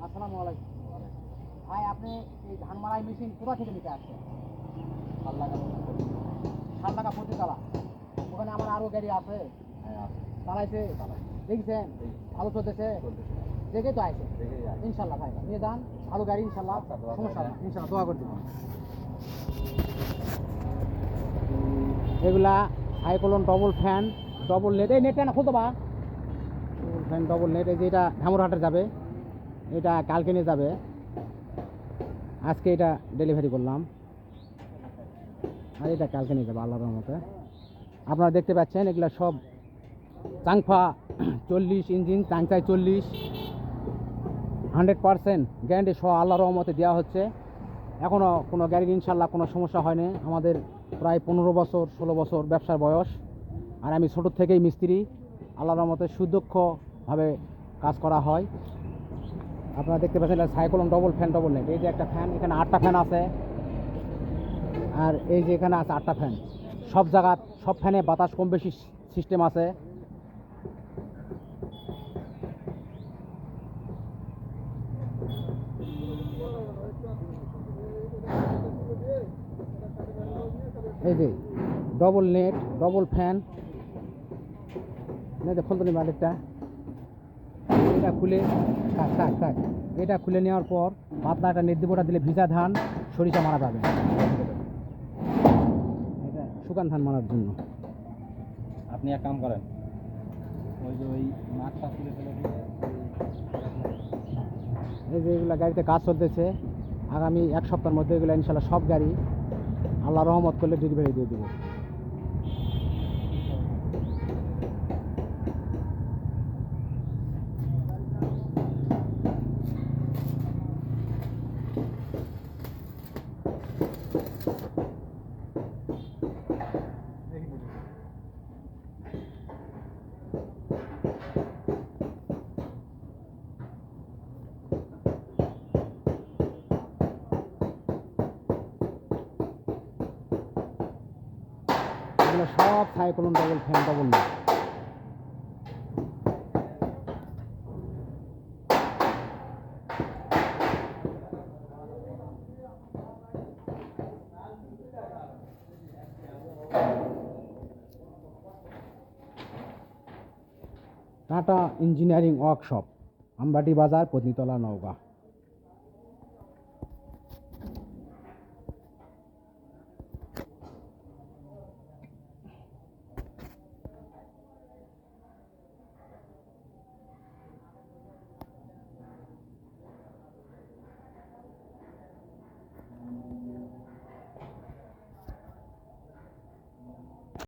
আসসালামু আলাইকুম। ভাই আপনি এই ধান মাড়াই মেশিন কোথা থেকে নিতে আসছেন? শালডাঙ্গা পতিতলা। ওখানে আমার আরও গাড়ি আছে, চালাইছে, দেখছেন ভালো চলতেছে, দেখে তো আছে ইনশাল্লাহ। ভাই নিয়ে যান, ভালো গাড়ি ইনশাল্লাহ, সমস্যা না ইনশাল্লাহ, দোয়া করে দেবেন। এগুলা cyclone double fan, double net, এই নেটটা না খুলতে বা ডবল ফ্যান ডবল নেট। এই যে এটা ধামরহাটে যাবে, এটা কালকে নিয়ে যাবে, আজকে এটা ডেলিভারি করলাম, আর এটা কালকে নিয়ে যাবে আল্লাহর রহমতে। আপনারা দেখতে পাচ্ছেন এগুলা সব চাংফা 40 ইঞ্জিন, চাংচাই 40, 100% গ্যারান্টি সহ আল্লাহর রহমতে দেওয়া হচ্ছে। এখনও কোনো গাড়ির ইনশাল্লাহ কোনো সমস্যা হয়নি। আমাদের প্রায় 15 বছর 16 বছর ব্যবসার বয়স, আর আমি ছোটোর থেকেই মিস্ত্রি। আল্লাহর রহমতে সুদক্ষভাবে কাজ করা হয়। আপনারা দেখতে পাচ্ছেন এটা cyclone double fan double net. এই যে একটা ফ্যান, এখানে 8টা ফ্যান আছে, আর এই যে এখানে আছে 8টা ফ্যান। সব জায়গা সব ফ্যানে বাতাস কম বেশি সিস্টেম আছে। এই যে ডবল নেট, ডবল ফ্যান, খুলতে মালিকটা এটা খুলে থাক এটা খুলে নেওয়ার পর পাতলা একটা নেট দিবোটা দিলে ভিজা ধান সরিষা মারা যাবে। এটা শুকান ধান মারার জন্য। আপনি এক কাম করেন, ওই যে ওই মাঠটা তুলে ফেলে দিয়ে এই যে এগুলো গাড়িতে কাজ চলতেছে, আগামী 1 সপ্তাহের মধ্যে এগুলো ইনশাল্লাহ সব গাড়ি আল্লাহ রহমত করলে ডেলিভারি দিয়ে দেবো। এগুলো সব cyclone double fan double net. Tata engineering workshop, Ambati Bazar, Patnitala, Naogaon.